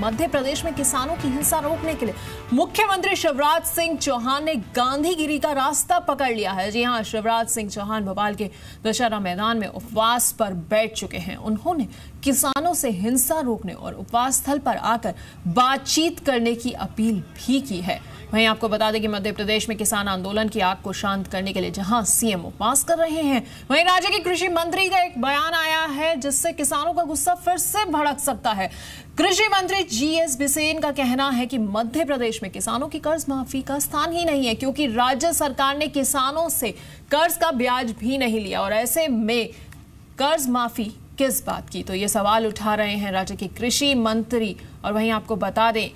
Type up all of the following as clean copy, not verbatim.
मध्य प्रदेश में किसानों की हिंसा रोकने के लिए मुख्यमंत्री शिवराज सिंह चौहान ने गांधीगिरी का रास्ता पकड़ लिया है। जी हां, शिवराज सिंह चौहान भोपाल के दशहरा मैदान में उपवास पर बैठ चुके हैं। उन्होंने किसानों से हिंसा रोकने और उपवास स्थल पर आकर बातचीत करने की अपील भी की है। वहीं आपको बता दें कि मध्य प्रदेश में किसान आंदोलन की आग को शांत करने के लिए जहां सीएम उपवास कर रहे हैं, वहीं राज्य के कृषि मंत्री का एक बयान आया है जिससे किसानों का गुस्सा फिर से भड़क सकता है। कृषि मंत्री जीएस बिसेन का कहना है कि मध्य प्रदेश में किसानों की कर्ज माफी का स्थान ही नहीं है, क्योंकि राज्य सरकार ने किसानों से कर्ज का ब्याज भी नहीं लिया और ऐसे में कर्ज माफी किस बात की। तो ये सवाल उठा रहे हैं राज्य के कृषि मंत्री। और वहीं आपको बता दें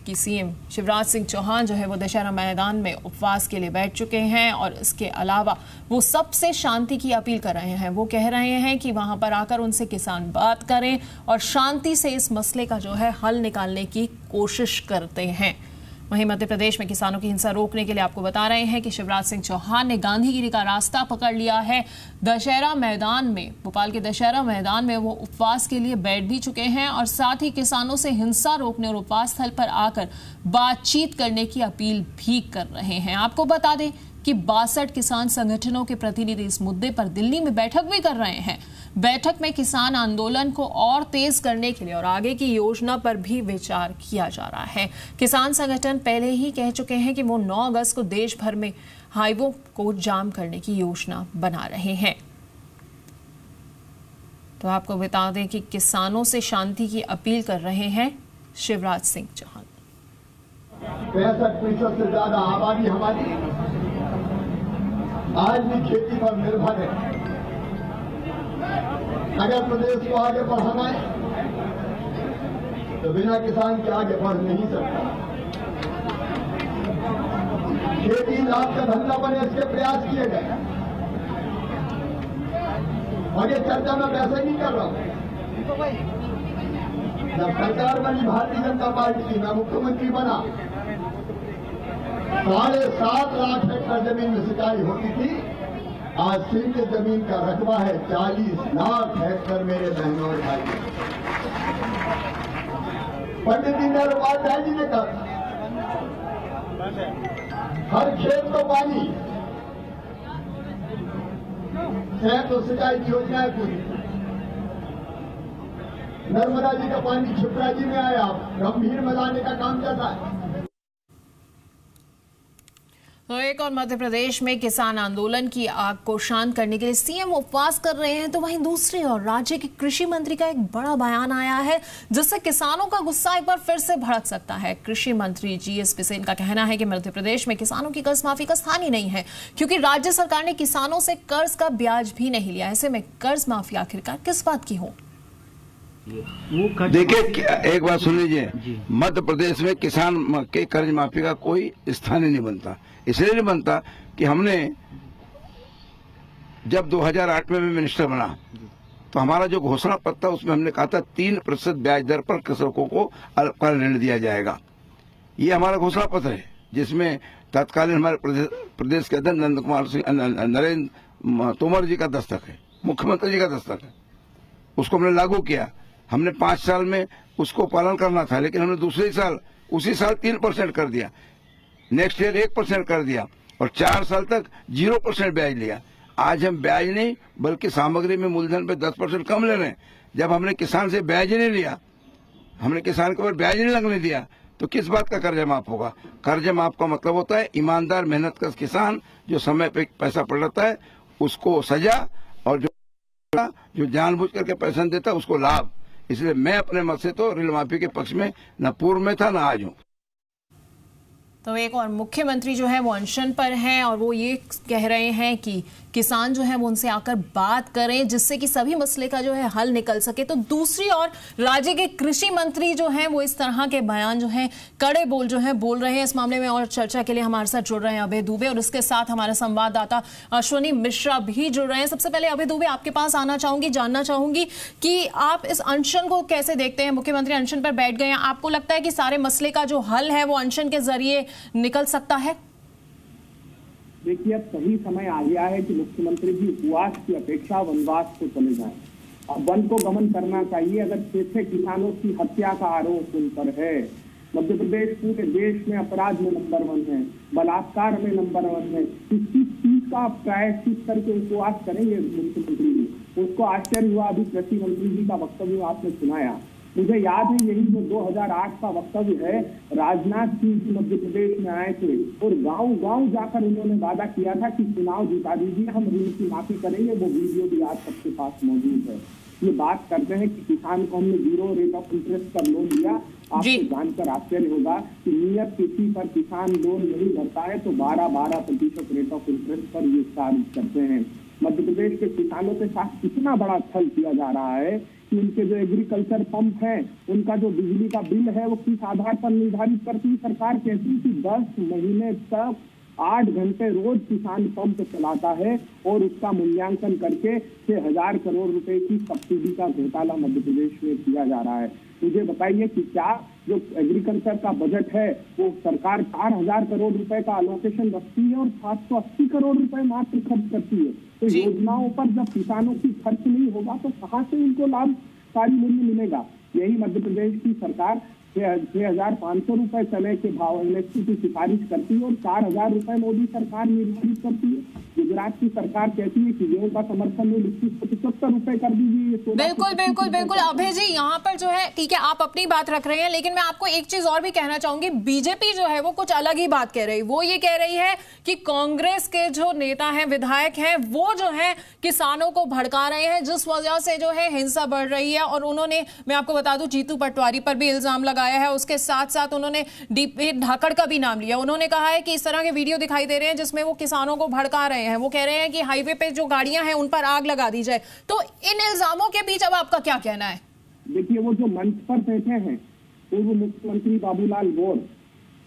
कि सीएम शिवराज सिंह चौहान जो है वो दशहरा मैदान में उपवास के लिए बैठ चुके हैं और इसके अलावा वो सबसे शांति की अपील कर रहे हैं। वो कह रहे हैं कि वहां पर आकर उनसे किसान बात करें और शांति से इस मसले का जो है हल निकालने की कोशिश करते हैं। वहीं मध्य प्रदेश में किसानों की हिंसा रोकने के लिए आपको बता रहे हैं कि शिवराज सिंह चौहान ने गांधीगिरी का रास्ता पकड़ लिया है। दशहरा मैदान में, भोपाल के दशहरा मैदान में वो उपवास के लिए बैठ भी चुके हैं और साथ ही किसानों से हिंसा रोकने और उपवास स्थल पर आकर बातचीत करने की अपील भी कर रहे हैं। आपको बता दें कि 62 किसान संगठनों के प्रतिनिधि इस मुद्दे पर दिल्ली में बैठक भी कर रहे हैं। बैठक में किसान आंदोलन को और तेज करने के लिए और आगे की योजना पर भी विचार किया जा रहा है। किसान संगठन पहले ही कह चुके हैं कि वो 9 अगस्त को देश भर में हाईवे को जाम करने की योजना बना रहे हैं। तो आपको बता दें कि किसानों से शांति की अपील कर रहे हैं शिवराज सिंह चौहान। 65% से ज्यादा आबादी हमारी आज भी खेती पर निर्भर है। अगर प्रदेश को आगे बढ़ाना है तो बिना किसान के आगे बढ़ नहीं सकता। खेती लाभ का धंधा बने, इसके प्रयास किए गए और ये चर्चा मैं वैसे नहीं कर रहा हूं। जब सरकार बनी भारतीय जनता पार्टी की, मैं मुख्यमंत्री बना, 7.5 लाख हेक्टेयर जमीन में सिंचाई होती थी। आज सिंध जमीन का रकबा है 40 लाख हेक्टेयर। मेरे बहनों और भाइयों, पंडित दीनदयाल उपाध्याय जी ने कहा हर खेत को पानी, तो सिंचाई की योजना है पूरी। नर्मदा जी का पानी क्षिप्रा जी में आया, गंभीर में लाने का काम चल रहा है। तो एक और मध्य प्रदेश में किसान आंदोलन की आग को शांत करने के लिए सीएम उपवास कर रहे हैं, तो वहीं दूसरी ओर राज्य के कृषि मंत्री का एक बड़ा बयान आया है जिससे किसानों का गुस्सा एक बार फिर से भड़क सकता है। कृषि मंत्री जीएस बिसेन का कहना है कि मध्य प्रदेश में किसानों की कर्ज माफी का स्थान ही नहीं है, क्योंकि राज्य सरकार ने किसानों से कर्ज का ब्याज भी नहीं लिया। ऐसे में कर्ज माफी आखिरकार किस बात की हो? देखिए, एक बात सुन लीजिए, मध्य प्रदेश में किसान के कर्ज माफी का कोई स्थान ही नहीं बनता। इसलिए नहीं बनता कि हमने जब 2008 में मैं मिनिस्टर बना तो हमारा जो घोषणा पत्र था उसमें हमने कहा था 3% ब्याज दर पर कृषकों को अल्पकालीन ऋण दिया जाएगा। ये हमारा घोषणा पत्र है जिसमें तत्कालीन हमारे प्रदेश के अध्यक्ष नंद कुमार सिंह नरेंद्र तोमर जी का दस्तक है, मुख्यमंत्री जी का दस्तक है। उसको हमने लागू किया। हमने 5 साल में उसको पालन करना था, लेकिन हमने दूसरे साल उसी साल 3% कर दिया, नेक्स्ट ईयर 1% कर दिया और 4 साल तक 0% ब्याज लिया। आज हम ब्याज नहीं बल्कि सामग्री में मूलधन पे 10% कम ले रहे हैं। जब हमने किसान से ब्याज नहीं लिया, हमने किसान के ऊपर ब्याज नहीं लगने दिया, तो किस बात का कर्ज माफ होगा? कर्ज माफ का मतलब होता है ईमानदार मेहनतकश किसान जो समय पे पैसा पलटता है उसको सजा, और जो जानबूझ करके पैसा देता है उसको लाभ। इसलिए मैं अपने मत से तो ऋण माफी के पक्ष में न पूर्व में था न आज हूँ। तो एक और मुख्यमंत्री जो है वो अनशन पर हैं और वो ये कह रहे हैं कि किसान जो है वो उनसे आकर बात करें जिससे कि सभी मसले का जो है हल निकल सके। तो दूसरी ओर राज्य के कृषि मंत्री जो हैं वो इस तरह के बयान जो हैं, कड़े बोल जो हैं बोल रहे हैं इस मामले में। और चर्चा के लिए हमारे साथ जुड़ रहे हैं अभय दुबे और उसके साथ हमारे संवाददाता अश्विनी मिश्रा भी जुड़ रहे हैं। सबसे पहले अभय दुबे आपके पास आना चाहूंगी, जानना चाहूंगी कि आप इस अनशन को कैसे देखते हैं? मुख्यमंत्री अनशन पर बैठ गए हैं, आपको लगता है कि सारे मसले का जो हल है वो अनशन के जरिए निकल सकता है? देखिए, अब सही समय आ गया है कि मुख्यमंत्री जी उपवास की अपेक्षा वनवास को चले जाए। वन को गमन करना चाहिए अगर 6 किसानों की हत्या का आरोप उन पर है। मध्य प्रदेश पूरे देश में अपराध में नंबर 1 है, बलात्कार में नंबर 1 है। किसी चीज का प्रायश्चित करके उपवास करेंगे मुख्यमंत्री जी। उसको आश्चर्य हुआ, अभी कृषि मंत्री जी का वक्तव्य आपने सुनाया, मुझे याद है यही जो 2008 का वक्तव्य है, राजनाथ सिंह मध्य प्रदेश में आए थे और गांव-गांव जाकर उन्होंने वादा किया था कि चुनाव जिता दीजिए, हम ऋण की माफी करेंगे। वो वीडियो भी आज सबके पास मौजूद है। ये बात करते हैं कि किसान को हमने 0 रेट ऑफ इंटरेस्ट पर लोन दिया। आपको जानकर आश्चर्य होगा कि नियत तिथि पर किसान लोन नहीं भरता है तो 12% रेट ऑफ इंटरेस्ट पर ये चार्ज करते हैं। मध्य प्रदेश के किसानों के साथ कितना बड़ा छल किया जा रहा है कि उनके जो एग्रीकल्चर पंप हैं, उनका जो बिजली का बिल है वो किस आधार पर निर्धारित करती सरकार कहती है कि 10 महीने तक 8 घंटे रोज किसान पंप चलाता है और उसका मूल्यांकन करके 6,000 करोड़ रुपए की सब्सिडी का घोटाला मध्य प्रदेश में किया जा रहा है। मुझे बताइए कि क्या जो एग्रीकल्चर का बजट है वो सरकार 4,000 करोड़ रुपए का अलोकेशन रखती है और 780 करोड़ रुपए मात्र खर्च करती है। तो योजनाओं पर जब किसानों की खर्च नहीं होगा तो कहाँ से उनको लाभकारी मूल्य मिलेगा? यही मध्य प्रदेश की सरकार 6,500 रुपए चने के भाव एमएसपी की सिफारिश करती है और 4,000 रुपए मोदी सरकार निर्धारित करती है। गुजरात की सरकार कहती है कि गेहूं का समर्थन मूल्य 75 रुपए कर दीजिए। बिल्कुल अभय जी, यहाँ पर जो है ठीक है आप अपनी बात रख रहे हैं, लेकिन मैं आपको एक चीज और भी कहना चाहूंगी। बीजेपी जो है वो कुछ अलग ही बात कह रही है। वो ये कह रही है कि कांग्रेस के जो नेता हैं, विधायक हैं, वो जो है किसानों को भड़का रहे हैं, जिस वजह से जो है हिंसा बढ़ रही है। और उन्होंने, मैं आपको बता दूं, जीतू पटवारी पर भी इल्जाम लगाया है। उसके साथ साथ उन्होंने डीपी धाकड़ का भी नाम लिया। उन्होंने कहा है कि इस तरह के वीडियो दिखाई दे रहे हैं जिसमें वो किसानों को भड़का रहे हैं। वो कह रहे हैं कि हाईवे पे जो गाड़ियां हैं उन पर आग लगा दी जाए। तो इन इल्जामों के बीच अब आपका क्या कहना है? देखिए, वो जो मंच पर बैठे हैं पूर्व मुख्यमंत्री बाबूलाल गौर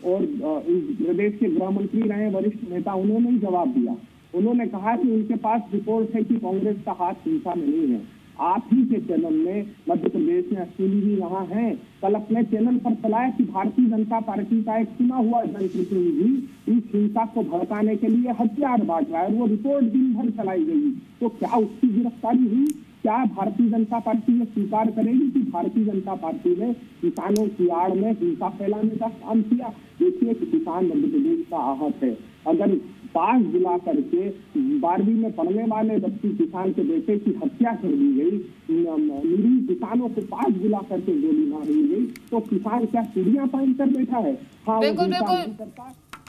और प्रदेश के गृह मंत्री रहे वरिष्ठ नेता, उन्होंने ही जवाब दिया। उन्होंने कहा कि उनके पास रिपोर्ट है कि कांग्रेस का हाथ हिंसा में नहीं है। आप ही के चैनल में मध्य प्रदेश में अश्विनी जी यहाँ हैं, कल अपने चैनल पर चलाया कि भारतीय जनता पार्टी का एक चुना हुआ जनप्रतिनिधि इस हिंसा को भड़काने के लिए हथियार बांट रहा है। वो रिपोर्ट दिन भर चलाई गई, तो क्या उसकी गिरफ्तारी हुई? क्या भारतीय जनता पार्टी ये स्वीकार करेगी कि भारतीय जनता पार्टी ने किसानों की आड़ में हिंसा फैलाने का काम किया? देखिए कि किसान मध्य प्रदेश का आहत है। अगर पास बुला करके 12वीं में पढ़ने वाले बच्ची किसान के बेटे की हत्या कर दी गई, निरीह किसानों को पास बुला करके गोली मारी गई, तो किसान क्या सीढ़ियां पहन कर बैठा है? हाँ, बिल्कुल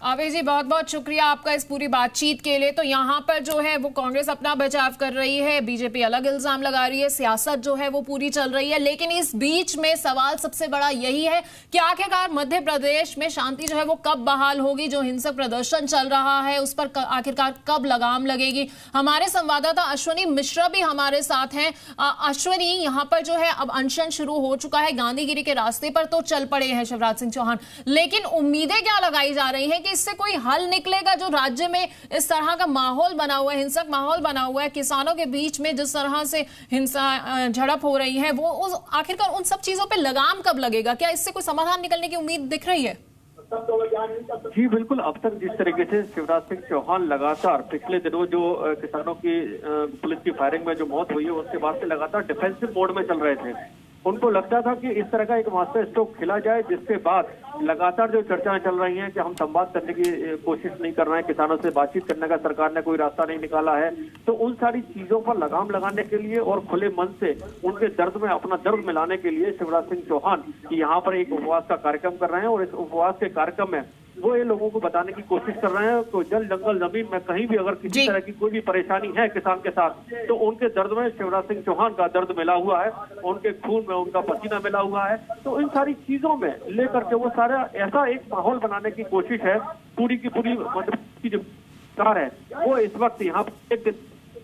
अभय जी, बहुत बहुत शुक्रिया आपका इस पूरी बातचीत के लिए। तो यहाँ पर जो है वो कांग्रेस अपना बचाव कर रही है, बीजेपी अलग इल्जाम लगा रही है, सियासत जो है वो पूरी चल रही है। लेकिन इस बीच में सवाल सबसे बड़ा यही है कि आखिरकार मध्य प्रदेश में शांति जो है वो कब बहाल होगी? जो हिंसक प्रदर्शन चल रहा है उस पर आखिरकार कब लगाम लगेगी? हमारे संवाददाता अश्विनी मिश्रा भी हमारे साथ हैं। अश्विनी, यहाँ पर जो है अब अनशन शुरू हो चुका है, गांधीगिरी के रास्ते पर तो चल पड़े हैं शिवराज सिंह चौहान, लेकिन उम्मीदें क्या लगाई जा रही है कि इससे कोई हल निकलेगा? जो राज्य में इस तरह का माहौल बना हुआ है, हिंसक माहौल बना हुआ है, किसानों के बीच में जिस तरह से हिंसा झड़प हो रही है, वो आखिरकार उन सब चीजों पे लगाम कब लगेगा? क्या इससे कोई समाधान निकलने की उम्मीद दिख रही है? जी बिल्कुल। अब तक जिस तरीके से शिवराज सिंह चौहान लगातार पिछले दिनों जो किसानों की पुलिस की फायरिंग में जो मौत हुई है उसके बाद से लगातार डिफेंसिव मोड में चल रहे थे। उनको लगता था कि इस तरह का एक मास्टर स्ट्रोक खिला जाए, जिसके बाद लगातार जो चर्चाएं चल रही हैं कि हम संवाद करने की कोशिश नहीं कर रहे हैं, किसानों से बातचीत करने का सरकार ने कोई रास्ता नहीं निकाला है, तो उन सारी चीजों पर लगाम लगाने के लिए और खुले मन से उनके दर्द में अपना दर्द मिलाने के लिए शिवराज सिंह चौहान यहाँ पर एक उपवास का कार्यक्रम कर रहे हैं। और इस उपवास के कार्यक्रम में वो ये लोगों को बताने की कोशिश कर रहे हैं तो जल जंगल जमीन में कहीं भी अगर किसी तरह की कोई भी परेशानी है किसान के साथ, तो उनके दर्द में शिवराज सिंह चौहान का दर्द मिला हुआ है, उनके खून में उनका पसीना मिला हुआ है। तो इन सारी चीजों में लेकर के वो सारा ऐसा एक माहौल बनाने की कोशिश है पूरी की पूरी की जो सरकार है वो इस वक्त यहाँ एक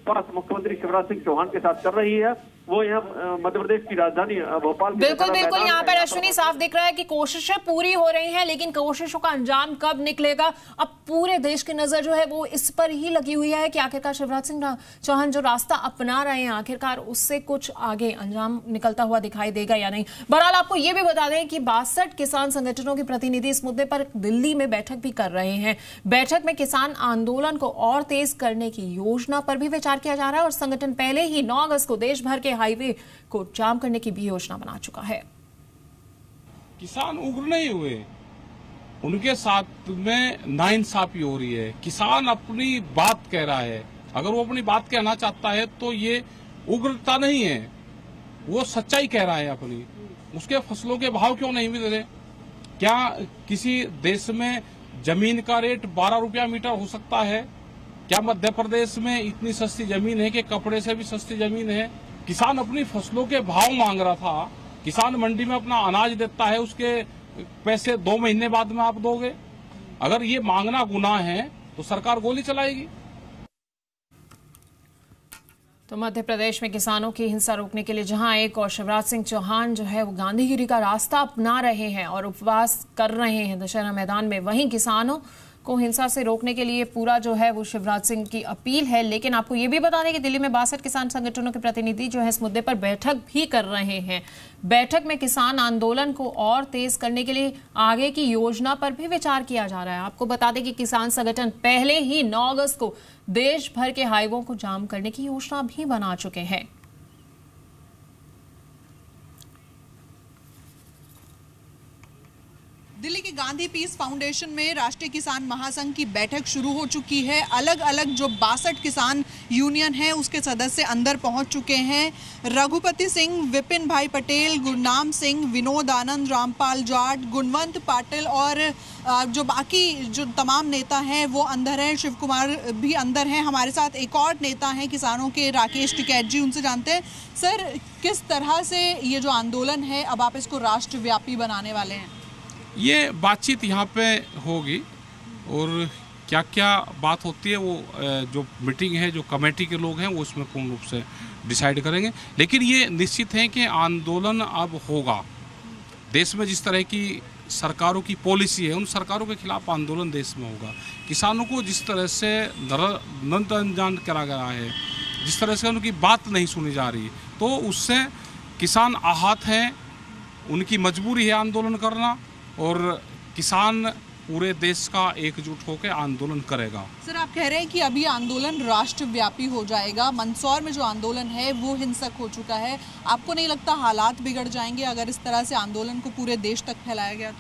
पास मुख्यमंत्री शिवराज सिंह चौहान के साथ कर रही है। वो यहाँ मध्य प्रदेश की राजधानी भोपाल बिल्कुल यहाँ पर अश्विनी साफ दिख रहा है कि कोशिशें पूरी हो रही हैं, लेकिन कोशिशों का अंजाम कब निकलेगा? अब पूरे देश की नजर जो है वो इस पर ही लगी हुई है कि आखिरकार शिवराज सिंह चौहान जो रास्ता अपना रहे हैं आखिरकार उससे कुछ आगे अंजाम निकलता हुआ दिखाई देगा या नहीं। बहरहाल आपको ये भी बता दें कि 62 किसान संगठनों के प्रतिनिधि इस मुद्दे पर दिल्ली में बैठक भी कर रहे हैं। बैठक में किसान आंदोलन को और तेज करने की योजना पर भी विचार किया जा रहा है और संगठन पहले ही 9 अगस्त को देश भर के के हाईवे को जाम करने की भी योजना बना चुका है। किसान उग्र नहीं हुए, उनके साथ में नाइंसाफी हो रही है। किसान अपनी बात कह रहा है, अगर वो अपनी बात कहना चाहता है तो ये उग्रता नहीं है, वो सच्चाई कह रहा है अपनी। उसके फसलों के भाव क्यों नहीं मिल रहे? क्या किसी देश में जमीन का रेट 12 रुपया मीटर हो सकता है? क्या मध्य प्रदेश में इतनी सस्ती जमीन है कि कपड़े से भी सस्ती जमीन है? किसान अपनी फसलों के भाव मांग रहा था। किसान मंडी में अपना अनाज देता है, उसके पैसे 2 महीने बाद में आप दोगे? अगर ये मांगना गुनाह है तो सरकार गोली चलाएगी। तो मध्य प्रदेश में किसानों की हिंसा रोकने के लिए जहां एक और शिवराज सिंह चौहान जो है वो गांधीगिरी का रास्ता अपना रहे हैं और उपवास कर रहे हैं दशहरा मैदान में, वहीं किसानों को हिंसा से रोकने के लिए पूरा जो है वो शिवराज सिंह की अपील है। लेकिन आपको ये भी बता दें कि दिल्ली में 62 किसान संगठनों के प्रतिनिधि जो है इस मुद्दे पर बैठक भी कर रहे हैं। बैठक में किसान आंदोलन को और तेज करने के लिए आगे की योजना पर भी विचार किया जा रहा है। आपको बता दें कि किसान संगठन पहले ही 9 अगस्त को देश भर के हाईवे को जाम करने की योजना भी बना चुके हैं। दिल्ली के गांधी पीस फाउंडेशन में राष्ट्रीय किसान महासंघ की बैठक शुरू हो चुकी है। अलग अलग जो 62 किसान यूनियन है उसके सदस्य अंदर पहुंच चुके हैं। रघुपति सिंह, विपिन भाई पटेल, गुरनाम सिंह, विनोद आनंद, रामपाल जाट, गुणवंत पाटिल और जो बाकी जो तमाम नेता हैं वो अंदर हैं। शिव कुमार भी अंदर हैं। हमारे साथ एक और नेता हैं किसानों के, राकेश टिकैत जी, उनसे जानते हैं सर किस तरह से ये जो आंदोलन है अब आप इसको राष्ट्रव्यापी बनाने वाले हैं? ये बातचीत यहाँ पे होगी और क्या क्या बात होती है वो जो मीटिंग है, जो कमेटी के लोग हैं वो इसमें पूर्ण रूप से डिसाइड करेंगे। लेकिन ये निश्चित है कि आंदोलन अब होगा। देश में जिस तरह की सरकारों की पॉलिसी है उन सरकारों के खिलाफ आंदोलन देश में होगा। किसानों को जिस तरह से नजरअंदाज करा गया है, जिस तरह से उनकी बात नहीं सुनी जा रही, तो उससे किसान आहत हैं। उनकी मजबूरी है आंदोलन करना और किसान पूरे देश का एकजुट होकर आंदोलन करेगा। सर आप कह रहे हैं कि अभी आंदोलन राष्ट्रव्यापी हो जाएगा। मंदसौर में जो आंदोलन है वो हिंसक हो चुका है। आपको नहीं लगता हालात बिगड़ जाएंगे अगर इस तरह से आंदोलन को पूरे देश तक फैलाया गया तो?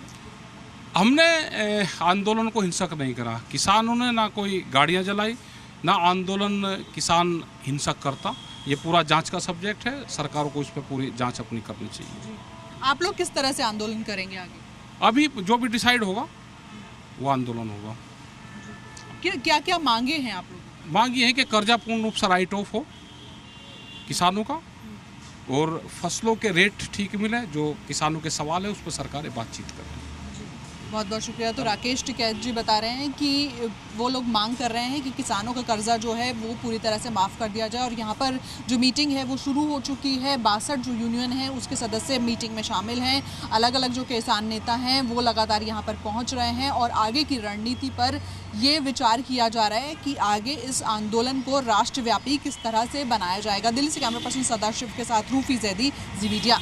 हमने आंदोलन को हिंसक नहीं करा। किसानों ने ना कोई गाड़ियां जलाई, ना आंदोलन किसान हिंसक करता। ये पूरा जांच का सब्जेक्ट है। सरकार को इस पर पूरी जांच अपनी करनी चाहिए। आप लोग किस तरह से आंदोलन करेंगे आगे? अभी जो भी डिसाइड होगा वो आंदोलन होगा। क्या क्या मांगे हैं आप लोग? मांग ये है कि कर्जा पूर्ण रूप से राइट ऑफ हो किसानों का और फसलों के रेट ठीक मिले। जो किसानों के सवाल है उस पर सरकार बातचीत करे। बहुत बहुत शुक्रिया। तो राकेश टिकैत जी बता रहे हैं कि वो लोग मांग कर रहे हैं कि किसानों का कर्जा जो है वो पूरी तरह से माफ़ कर दिया जाए और यहाँ पर जो मीटिंग है वो शुरू हो चुकी है। 62 जो यूनियन है उसके सदस्य मीटिंग में शामिल हैं। अलग अलग जो किसान नेता हैं वो लगातार यहाँ पर पहुँच रहे हैं और आगे की रणनीति पर ये विचार किया जा रहा है कि आगे इस आंदोलन को राष्ट्रव्यापी किस तरह से बनाया जाएगा। दिल्ली से कैमरा पर्सन सदाशिव के साथ रूफी जैदी, जी मीडिया।